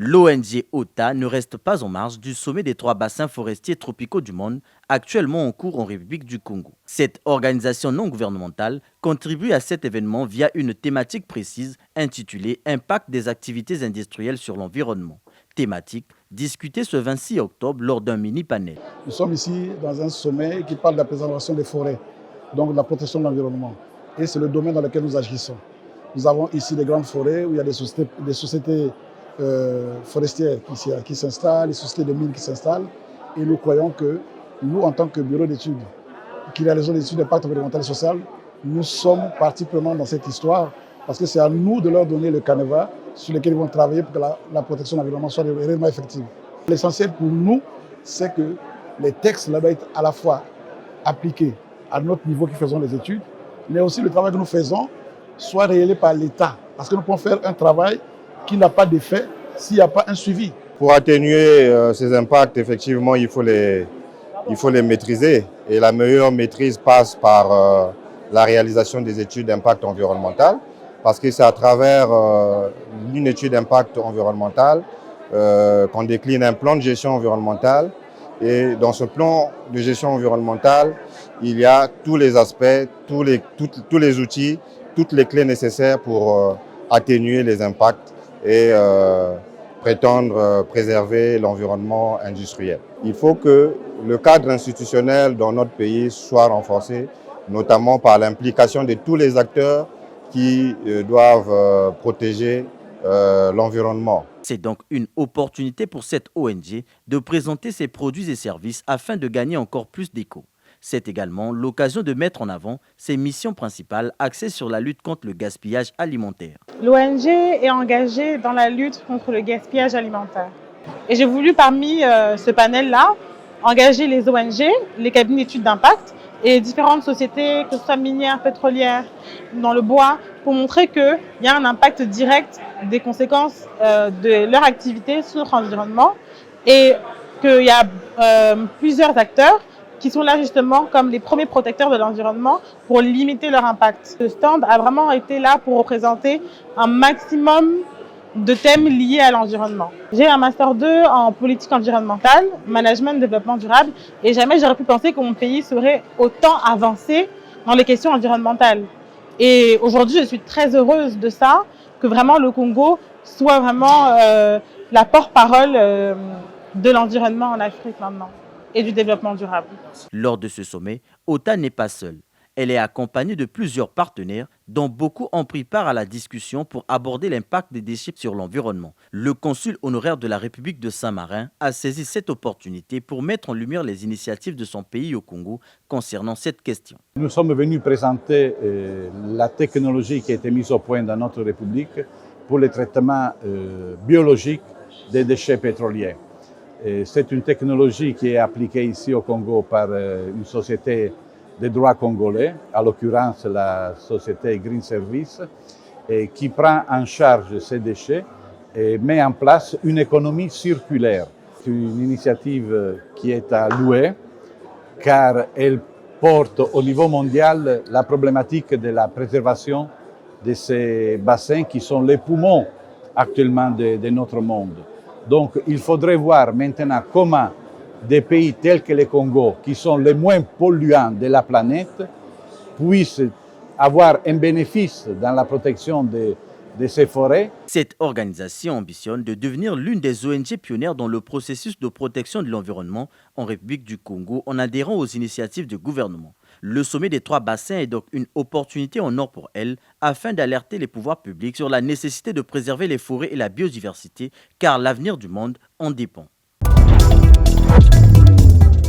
L'ONG OTA ne reste pas en marge du sommet des 3 bassins forestiers tropicaux du monde, actuellement en cours en République du Congo. Cette organisation non gouvernementale contribue à cet événement via une thématique précise intitulée Impact des activités industrielles sur l'environnement. Thématique discutée ce 26 octobre lors d'un mini-panel. Nous sommes ici dans un sommet qui parle de la préservation des forêts, donc de la protection de l'environnement. Et c'est le domaine dans lequel nous agissons. Nous avons ici des grandes forêts où il y a des sociétés forestières qui s'installent, des sociétés de mines qui s'installent. Et nous croyons que nous, en tant que bureau d'études, qui réalisons des études d'impact environnemental et social, nous sommes partie prenante dans cette histoire parce que c'est à nous de leur donner le canevas sur lequel ils vont travailler pour que la protection de l'environnement soit réellement effective. L'essentiel pour nous, c'est que les textes là doivent être à la fois appliqués à notre niveau qui faisons les études, mais aussi le travail que nous faisons soit réalisé par l'État. Parce que nous pouvons faire un travail qui n'a pas d'effet s'il n'y a pas un suivi. Pour atténuer ces impacts, effectivement, il faut les maîtriser. Et la meilleure maîtrise passe par la réalisation des études d'impact environnemental, parce que c'est à travers une étude d'impact environnemental qu'on décline un plan de gestion environnementale. Et dans ce plan de gestion environnementale, il y a tous les aspects, tous les outils, toutes les clés nécessaires pour atténuer les impacts et prétendre préserver l'environnement industriel. Il faut que le cadre institutionnel dans notre pays soit renforcé, notamment par l'implication de tous les acteurs qui doivent protéger l'environnement. C'est donc une opportunité pour cette ONG de présenter ses produits et services afin de gagner encore plus d'écho. C'est également l'occasion de mettre en avant ses missions principales axées sur la lutte contre le gaspillage alimentaire. L'ONG est engagée dans la lutte contre le gaspillage alimentaire. Et j'ai voulu, parmi ce panel-là, engager les ONG, les cabinets d'études d'impact et différentes sociétés, que ce soit minières, pétrolières, dans le bois, pour montrer qu'il y a un impact direct des conséquences de leur activité sur notre environnement et qu'il y a plusieurs acteurs qui sont là justement comme les premiers protecteurs de l'environnement pour limiter leur impact. Ce stand a vraiment été là pour représenter un maximum de thèmes liés à l'environnement. J'ai un Master 2 en politique environnementale, management, développement durable, et jamais j'aurais pu penser que mon pays serait autant avancé dans les questions environnementales. Et aujourd'hui, je suis très heureuse de ça, que vraiment le Congo soit vraiment la porte-parole de l'environnement en Afrique maintenant et du développement durable. Lors de ce sommet, OTA n'est pas seule. Elle est accompagnée de plusieurs partenaires dont beaucoup ont pris part à la discussion pour aborder l'impact des déchets sur l'environnement. Le consul honoraire de la République de Saint-Marin a saisi cette opportunité pour mettre en lumière les initiatives de son pays au Congo concernant cette question. Nous sommes venus présenter la technologie qui a été mise au point dans notre République pour le traitement biologique des déchets pétroliers. C'est une technologie qui est appliquée ici au Congo par une société de droit congolais, à l'occurrence la société Green Service, qui prend en charge ces déchets et met en place une économie circulaire. C'est une initiative qui est à louer car elle porte au niveau mondial la problématique de la préservation de ces bassins qui sont les poumons actuellement de notre monde. Donc il faudrait voir maintenant comment des pays tels que le Congo, qui sont les moins polluants de la planète, puissent avoir un bénéfice dans la protection de ces forêts. Cette organisation ambitionne de devenir l'une des ONG pionnières dans le processus de protection de l'environnement en République du Congo en adhérant aux initiatives du gouvernement. Le sommet des 3 bassins est donc une opportunité en or pour elle afin d'alerter les pouvoirs publics sur la nécessité de préserver les forêts et la biodiversité car l'avenir du monde en dépend.